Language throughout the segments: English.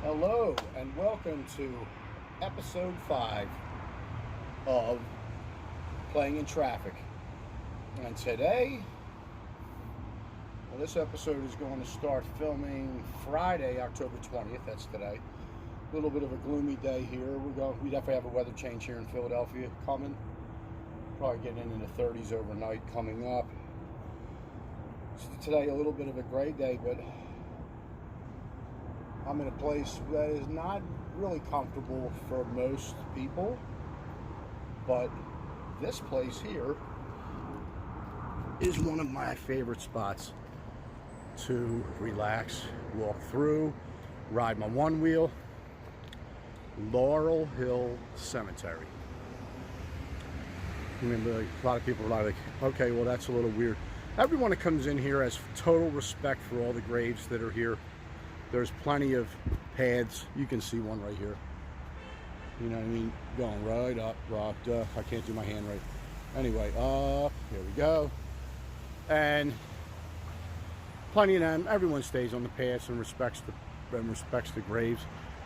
Hello and welcome to episode 5 of Playing in Traffic. And today, this episode is going to start filming Friday, October 20th. That's today. A little bit of a gloomy day here. We definitely have a weather change here in Philadelphia coming. Probably getting into the 30s overnight coming up. So today, a little bit of a gray day, but I'm in a place that is not really comfortable for most people, but this place here is one of my favorite spots to relax, walk through, ride my one wheel. Laurel Hill Cemetery. I mean, a lot of people are like, okay, well, that's a little weird. Everyone that comes in here has total respect for all the graves that are here. There's plenty of paths. You can see one right here. You know what I mean? Going right up, I can't do my hand right. Anyway, here we go. And plenty of them. Everyone stays on the paths and respects the graves.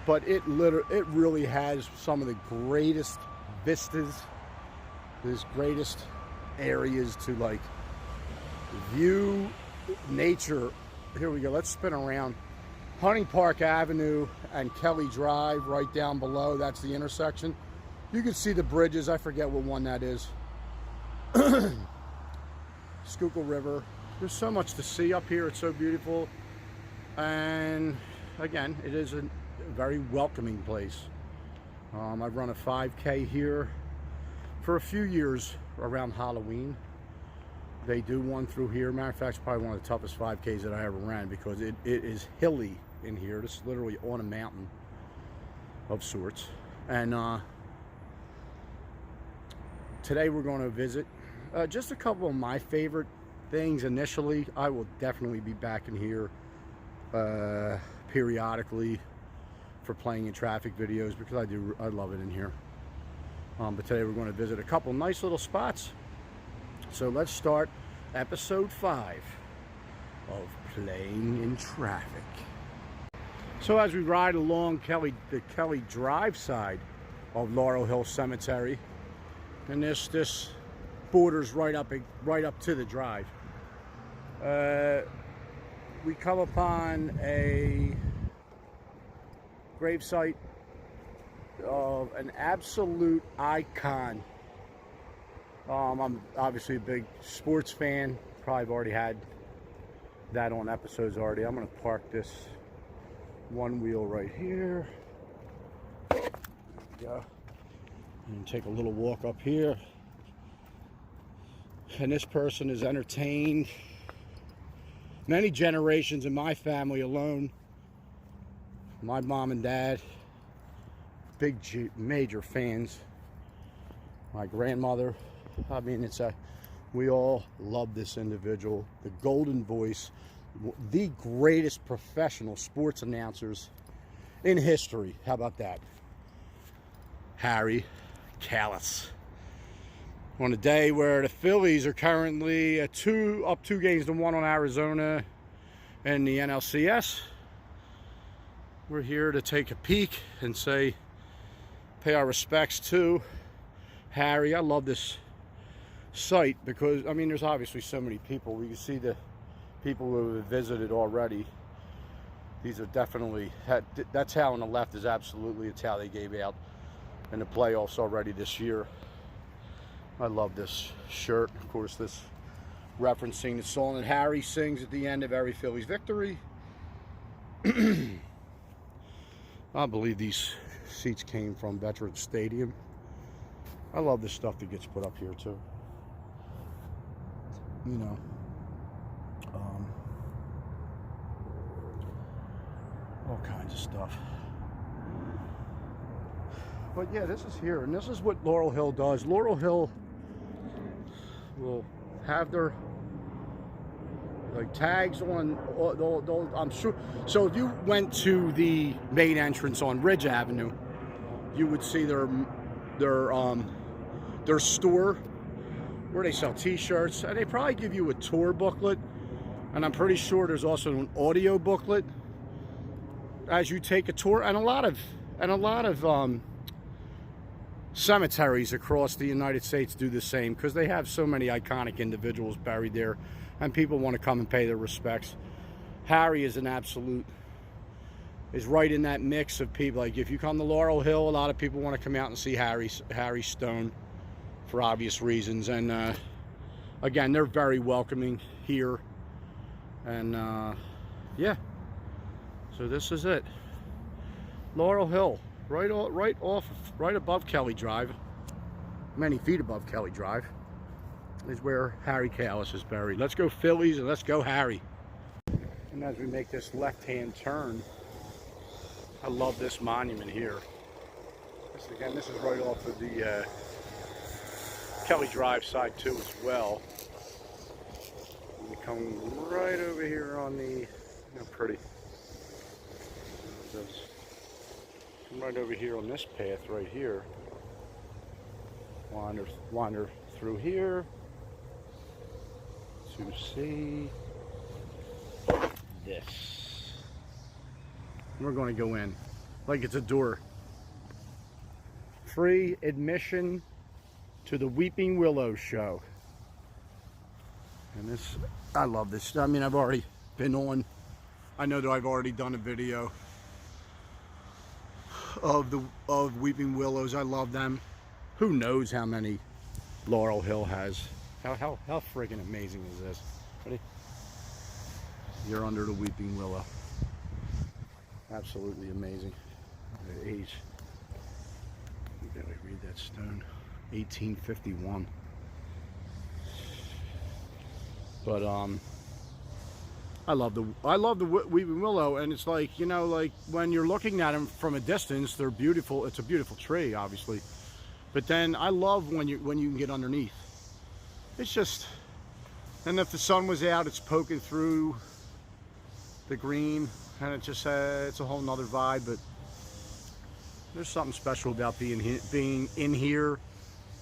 But it really has some of the greatest vistas, these greatest areas to like view nature. Here we go. Let's spin around. Hunting Park Avenue and Kelly Drive right down below. That's the intersection. You can see the bridges. I forget what one that is. Schuylkill River. There's so much to see up here. It's so beautiful. And again, it is a very welcoming place. I've run a 5K here for a few years around Halloween. They do one through here. Matter of fact, it's probably one of the toughest 5Ks that I ever ran because it is hilly in here. This is literally on a mountain of sorts. And today we're going to visit just a couple of my favorite things initially. I will definitely be back in here periodically for playing in traffic videos because I love it in here. But today we're going to visit a couple nice little spots. So let's start episode 5 of Playing in Traffic. So as we ride along the Kelly Drive side of Laurel Hill Cemetery, and this borders right up to the drive, we come upon a gravesite of an absolute icon. I'm obviously a big sports fan. Probably have already had that on episodes already. I'm going to park this one wheel right here. There we go. And take a little walk up here. And this person has entertained many generations in my family alone. My mom and dad, major fans. My grandmother. I mean, we all love this individual. The golden voice, the greatest professional sports announcers in history. How about that? Harry Kalas. On a day where the Phillies are currently up 2 games to 1 on Arizona in the NLCS, we're here to take a peek and pay our respects to Harry. I love this site because, I mean, there's obviously so many people. We can see the people who have visited already. These are definitely, that's how on the left is absolutely, it's how they gave out in the playoffs already this year. I love this shirt. Of course, this referencing the song that Harry sings at the end of every Phillies victory. I believe these seats came from Veterans Stadium. I love the stuff that gets put up here too. You know, all kinds of stuff. But yeah, this is here, and this is what Laurel Hill does. Laurel Hill will have their like tags on. I'm sure. So if you went to the main entrance on Ridge Avenue, you would see their store where they sell t-shirts, and they probably give you a tour booklet, and I'm pretty sure there's also an audio booklet as you take a tour, and a lot of cemeteries across the United States do the same, because they have so many iconic individuals buried there, and people want to come and pay their respects. Harry is right in that mix of people. Like, if you come to Laurel Hill, a lot of people want to come out and see Harry Stone for obvious reasons. And again, they're very welcoming here. And yeah, so this is it. Laurel Hill, right above Kelly Drive, many feet above Kelly Drive, is where Harry Kalas is buried. Let's go Phillies, and let's go Harry. And as we make this left-hand turn, I love this monument here. This is right off of the Kelly Drive side too as well. We come right over here on the, pretty. Come right over here on this path right here. Wander through here to see this. We're going to go in like it's a door. Free admission to the Weeping Willow show. And this, I love this. I mean, I've already been on. I know that I've already done a video of Weeping Willows. I love them. Who knows how many Laurel Hill has? How friggin' amazing is this? Ready? You're under the Weeping Willow. Absolutely amazing. The age. You gotta read that stone. 1851. But I love the Weeping Willow, and it's like, like when you're looking at them from a distance, they're beautiful. It's a beautiful tree, obviously. But then I love when you can get underneath. It's just, and if the sun was out, it's poking through the green, and it just it's a whole nother vibe. But there's something special about being in here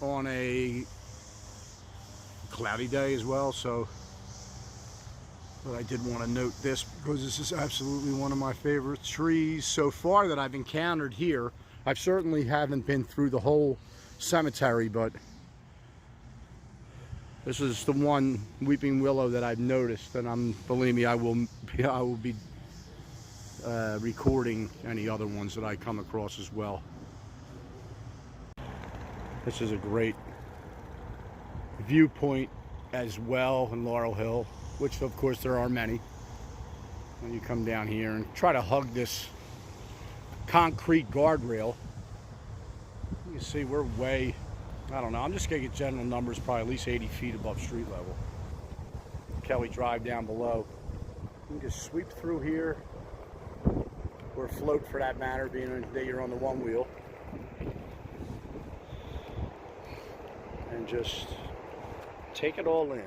on a cloudy day as well. So, but I did want to note this because this is absolutely one of my favorite trees so far that I've encountered here. I certainly haven't been through the whole cemetery, but this is the one Weeping Willow that I've noticed, and believe me, I will be recording any other ones that I come across as well. This is a great viewpoint as well in Laurel Hill, which of course there are many. And you come down here and try to hug this concrete guardrail. You can see we're way, I don't know, I'm just gonna get general numbers, probably at least 80 feet above street level. Kelly Drive down below. You can just sweep through here, or float for that matter, being that you're on the one wheel. And just take it all in.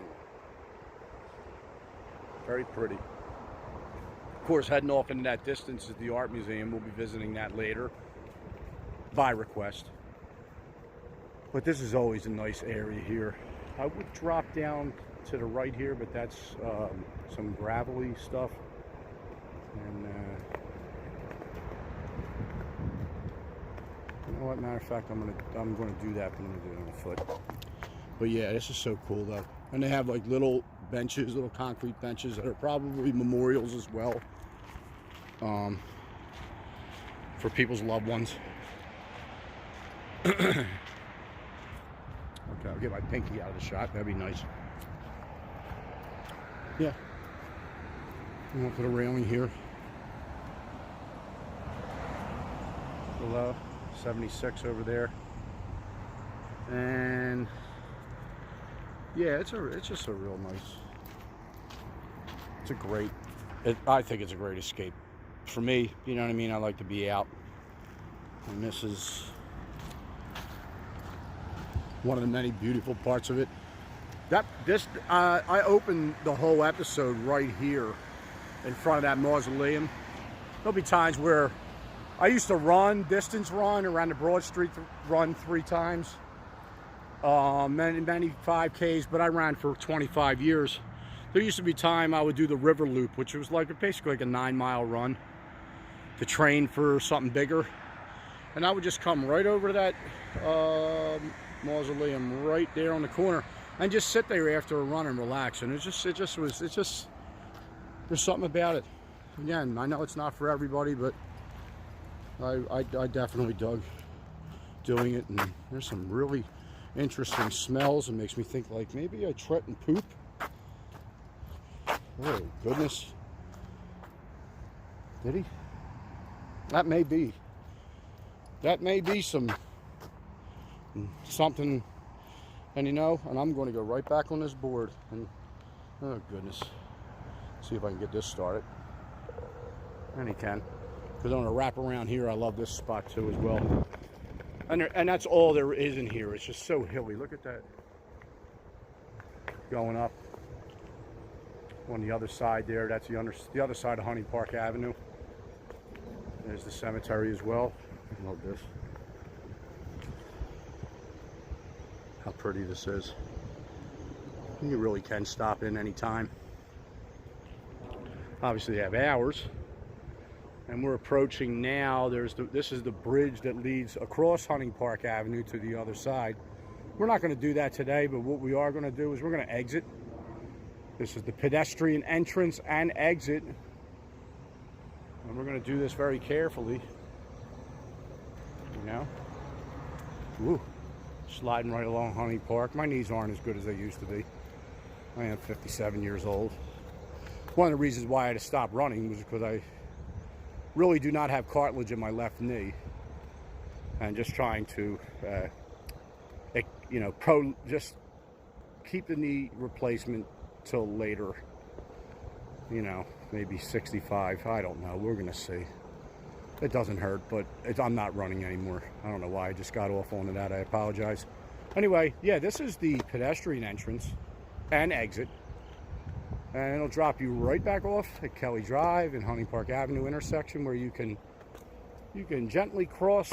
Very pretty. Of course, heading off into that distance is the art museum. We'll be visiting that later by request. But this is always a nice area here. I would drop down to the right here, but that's some gravelly stuff. And you know what? Matter of fact, I'm gonna do that, but I'm gonna do it on foot. But yeah, this is so cool though. And they have like little benches, little concrete benches that are probably memorials as well, for people's loved ones. Okay, I'll get my pinky out of the shot. That'd be nice. Yeah. I'm gonna put a railing here. Below 76 over there. And yeah, it's just a real nice. It's a great. I think it's a great escape for me. You know what I mean? I like to be out, and this is one of the many beautiful parts of it. I opened the whole episode right here in front of that mausoleum. There'll be times where I used to distance run around the Broad Street run 3 times. Many 5Ks, but I ran for 25 years. There used to be time I would do the river loop, which was basically like a 9-mile run. to train for something bigger. And I would just come right over to that mausoleum right there on the corner and just sit there after a run and relax. And there's something about it. Again, I know it's not for everybody, but I definitely dug doing it. And there's some really interesting smells. It makes me think like maybe I tread and poop. Oh goodness. Did he? That may be something. And you know, and I'm going to go right back on this board and oh goodness, see if I can get this started. And he can, because I'm going to wrap around here. I love this spot too as well. And that's all there is in here. It's just so hilly. Look at that. Going up on the other side there. That's the other side of Hunting Park Avenue. There's the cemetery as well. I love this. How pretty this is. You really can stop in any time. Obviously they have hours. And we're approaching now. This is the bridge that leads across Hunting Park Avenue to the other side. We're not going to do that today, but what we are going to do is we're going to exit. This is the pedestrian entrance and exit. And we're going to do this very carefully. You know? Woo. Sliding right along Hunting Park. My knees aren't as good as they used to be. I am 57 years old. One of the reasons why I had to stop running was because I really do not have cartilage in my left knee. And just trying to, you know, just keep the knee replacement till later. You know, maybe 65. I don't know. We're going to see. It doesn't hurt, but I'm not running anymore. I don't know why I just got off onto that. I apologize. Anyway, yeah, this is the pedestrian entrance and exit. And it'll drop you right back off at Kelly Drive and Hunting Park Avenue intersection, where you can gently cross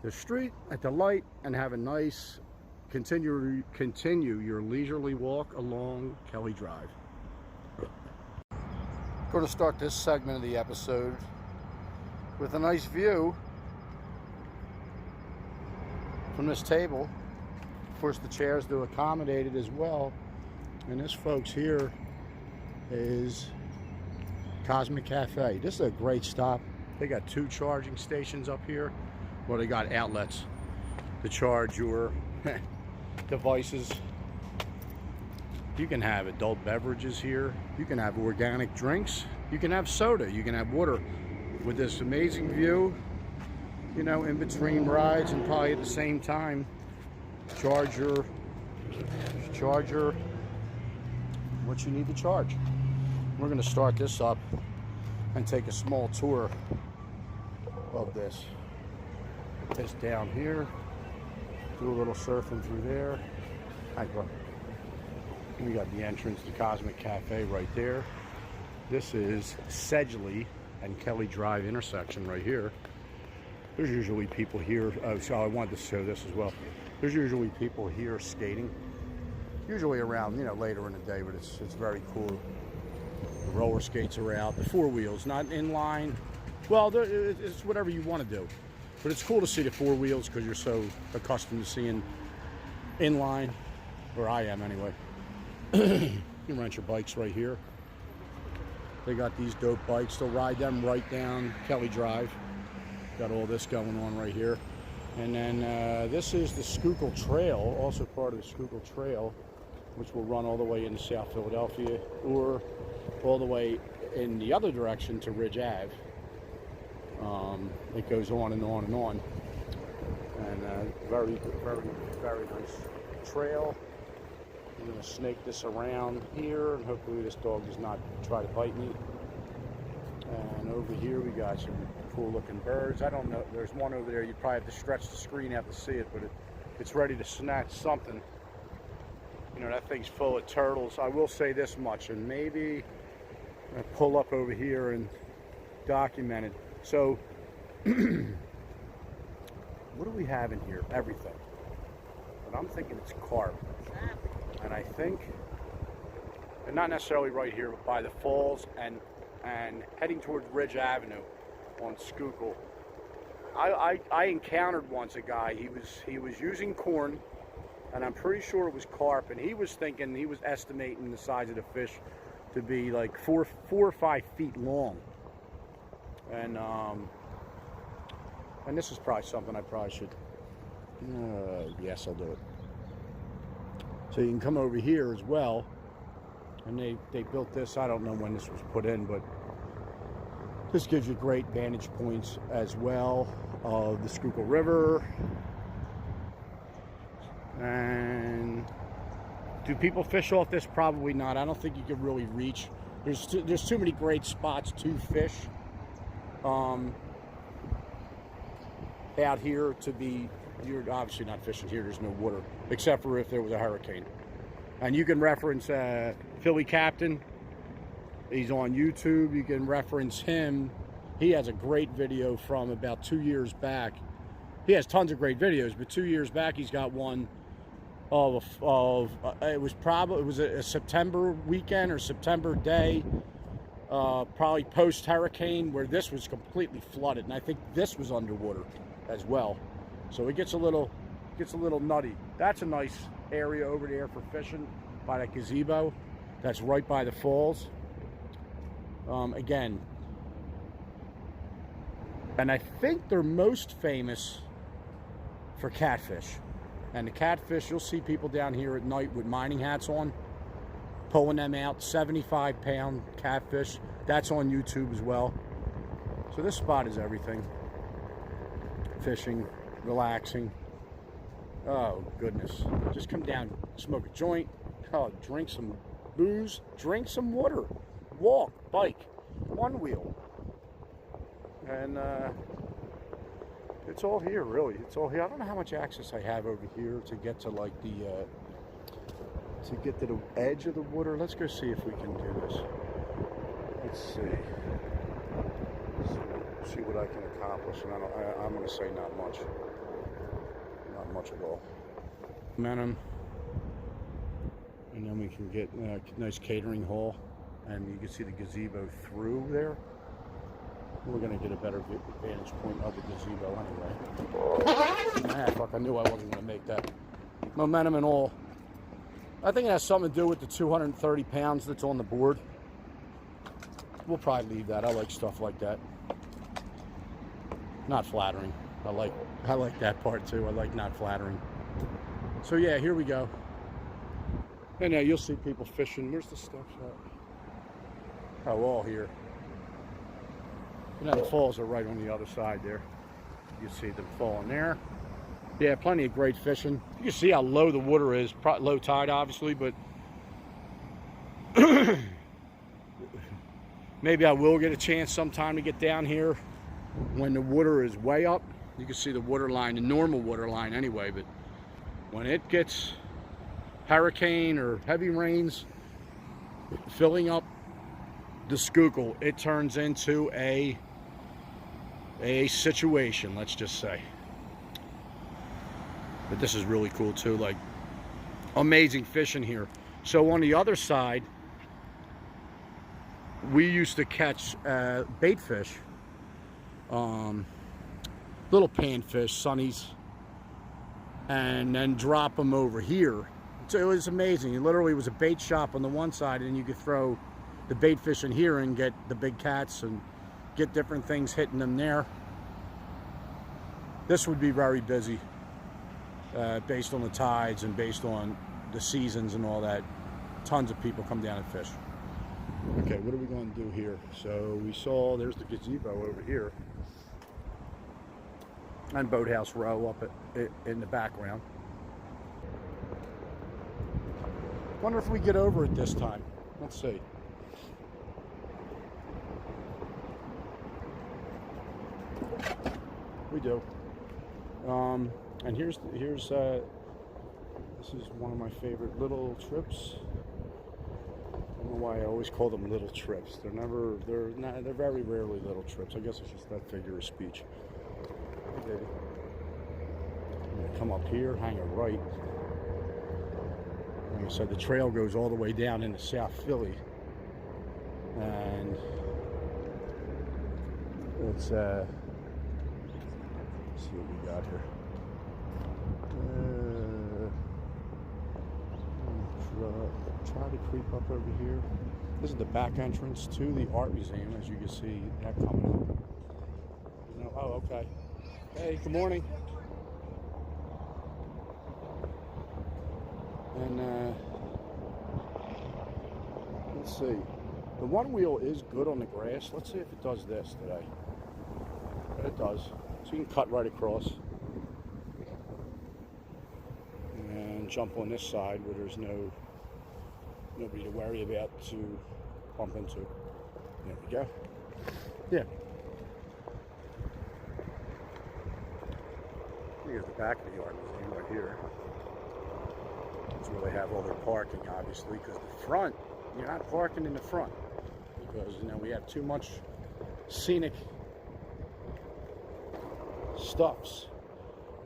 the street at the light and have a nice continue your leisurely walk along Kelly Drive. Going to start this segment of the episode with a nice view from this table. Of course, the chairs do accommodate it as well. And this, folks, here is Cosmic Cafe. This is a great stop. They got 2 charging stations up here. Well, they got outlets to charge your devices. You can have adult beverages here. You can have organic drinks. You can have soda. You can have water. With this amazing view, you know, in between rides, and probably at the same time, charge your what you need to charge. We're going to start this up and take a small tour of this. This down here. Do a little surfing through there. Hi, bro. We got the entrance to Cosmic Cafe right there. This is Sedgley and Kelly Drive intersection right here. There's usually people here. Oh, so I wanted to show this as well. There's usually people here skating. Usually around, you know, later in the day, but it's very cool. The roller skates are out. The 4 wheels, not inline. Well, it's whatever you want to do. But it's cool to see the 4 wheels because you're so accustomed to seeing inline, or I am anyway. You can rent your bikes right here. They got these dope bikes. They'll ride them right down Kelly Drive. Got all this going on right here. And then this is the Schuylkill Trail, also part of the Schuylkill Trail, which will run all the way into South Philadelphia or all the way in the other direction to Ridge Ave. It goes on and on and on. And very, very, very nice trail. I'm going to snake this around here, and hopefully this dog does not try to bite me. And over here we got some cool looking birds. I don't know, there's one over there. You probably have to stretch the screen out to see it, but it's ready to snatch something. You know, that thing's full of turtles. I will say this much, and maybe I'll pull up over here and document it. So, what do we have in here? Everything. But I'm thinking it's carp. And I think, and not necessarily right here, but by the falls and and heading towards Ridge Avenue on Schuylkill. I encountered once a guy. He was using corn, and I'm pretty sure it was carp, and he was estimating the size of the fish to be like 4 or 5 feet long. And this is probably something I probably should. Yes, I'll do it. So you can come over here as well, and they built this. I don't know when this was put in, but this gives you great vantage points as well of the Schuylkill River. And do people fish off this? Probably not. I don't think you could really reach. There's too many great spots to fish out here to be. You're obviously not fishing here. There's no water, except for if there was a hurricane. And you can reference Philly Captain. He's on YouTube. You can reference him. He has a great video from about 2 years back. He has tons of great videos, but 2 years back he's got one of it was a September weekend or September day, probably post hurricane, where this was completely flooded, and I think this was underwater as well. So it gets a little nutty. That's a nice area over there for fishing by that gazebo. That's right by the falls. Again, and I think they're most famous for catfish. And the catfish, you'll see people down here at night with mining hats on, pulling them out, 75-pound catfish. That's on YouTube as well. So this spot is everything. Fishing, relaxing. Oh, goodness. Just come down, smoke a joint, drink some booze, drink some water, walk, bike, one wheel. And it's all here, really. It's all here. I don't know how much access I have over here to get to like the edge of the water. Let's go see if we can do this. Let's see. See what I can accomplish. And I'm going to say not much. Not much at all. Momentum. And then we can get a nice catering hall. And you can see the gazebo through there. We're going to get a better vantage point of the gazebo anyway. Fuck, I knew I wasn't going to make that. Momentum and all. I think it has something to do with the 230 pounds that's on the board. We'll probably leave that. I like stuff like that. Not flattering. I like that part too. I like not flattering. So yeah, here we go. And now you'll see people fishing. Where's the stuff at? Oh, all here. You know, the falls are right on the other side there. You see them falling there. Yeah, plenty of great fishing. You can see how low the water is. Low tide, obviously, but maybe I will get a chance sometime to get down here when the water is way up. You can see the water line, the normal water line anyway, but when it gets hurricane or heavy rains filling up the Schuylkill, it turns into a situation, let's just say. But this is really cool too, like amazing fishing here. So on the other side, we used to catch bait fish, little panfish, sunnies, and then drop them over here. So it was amazing. It literally was a bait shop on the one side, and you could throw the bait fish in here and get the big cats and get different things hitting them there. This would be very busy based on the tides and based on the seasons and all that. Tons of people come down and fish. Okay, what are we going to do here? So we saw, there's the gazebo over here, and Boathouse Row up in the background. Wonder if we get over it this time. Let's see. We do. And here's this is one of my favorite little trips. I don't know why I always call them little trips. They're very rarely little trips. I guess it's just that figure of speech. Okay, baby. I'm gonna come up here, hang a right. Like I said, the trail goes all the way down into South Philly, and Let's see what we got here. Try to creep up over here. This is the back entrance to the art museum, as you can see that coming up. Oh, okay. Hey, good morning. And let's see. The one wheel is good on the grass. Let's see if it does this today. But it does. So you can cut right across and jump on this side where there's nobody to worry about to bump into. There we go. Yeah. Here's the back of the art museum right here. That's where they have all their parking, obviously, because the front, you're not parking in the front because, you know, we have too much scenic stuffs.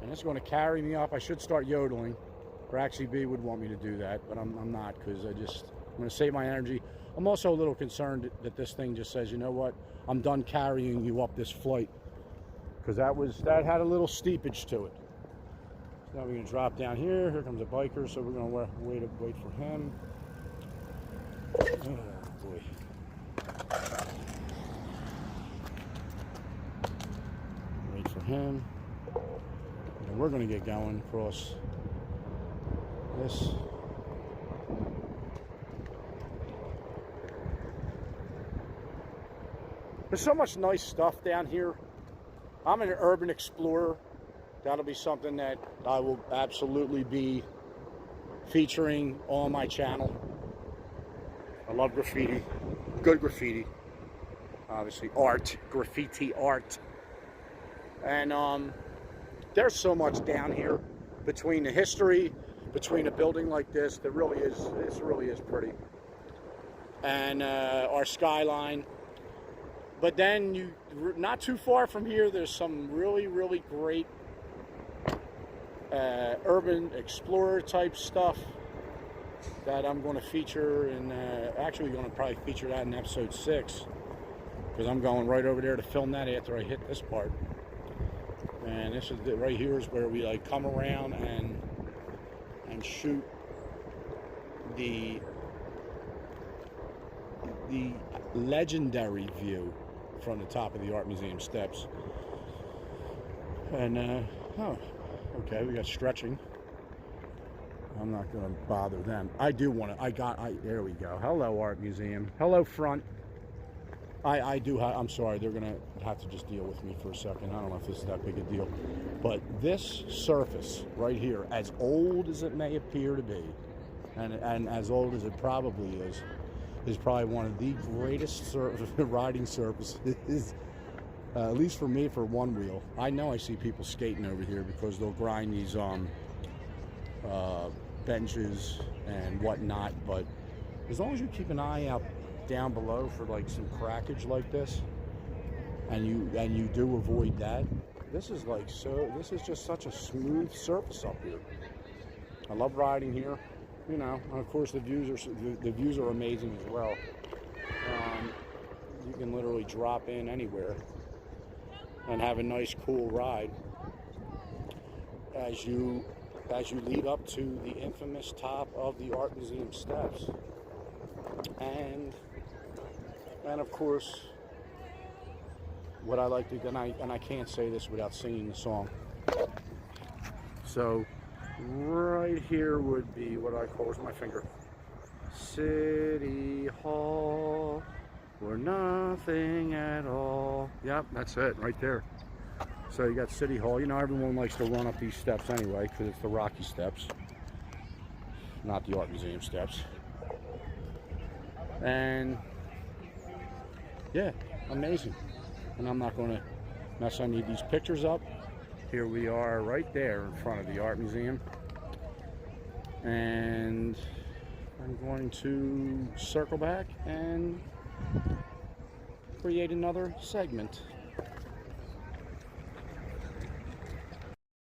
And it's going to carry me up. I should start yodeling, or actually B would want me to do that, but I'm not, because I'm going to save my energy. I'm also a little concerned that this thing just says, you know what, I'm done carrying you up this flight, because that had a little steepage to it. So now we're going to drop down here. Here comes a biker, so we're going to wait for him. Oh boy. Wait for him. And we're going to get going across this. There's so much nice stuff down here. I'm an urban explorer. That'll be something that I will absolutely be featuring on my channel. I love graffiti, good graffiti, obviously art, graffiti art. And there's so much down here between the history, between a building like this, this really is pretty. And our skyline. But then not too far from here, there's some really, really great urban explorer type stuff that I'm going to feature, and actually going to probably feature that in episode 6, because I'm going right over there to film that after I hit this part. And this is right here is where we like come around and shoot the legendary view from the top of the art museum steps. And oh, okay, we got stretching. I'm not going to bother them. I do want to. There we go. Hello, art museum. Hello, front. I'm sorry. They're going to have to just deal with me for a second. I don't know if this is that big a deal, but this surface right here, as old as it may appear to be, and as old as it probably is probably one of the greatest riding surfaces, at least for me, for one wheel. I know I see people skating over here because they'll grind these benches and whatnot, but as long as you keep an eye out down below for like some crackage like this, and you do avoid that, this is just such a smooth surface up here. I love riding here. You know, and of course the views are amazing as well. You can literally drop in anywhere and have a nice, cool ride as you lead up to the infamous top of the art museum steps. And of course, what I like to, and I can't say this without singing the song. So right here would be what I call, where's my finger? City Hall, or nothing at all. Yep, that's it right there. So you got City Hall. You know, everyone likes to run up these steps anyway because it's the Rocky steps, not the art museum steps. And yeah, amazing. And I'm not going to mess. I need these pictures up. Here we are right there in front of the art museum. And I'm going to circle back and create another segment.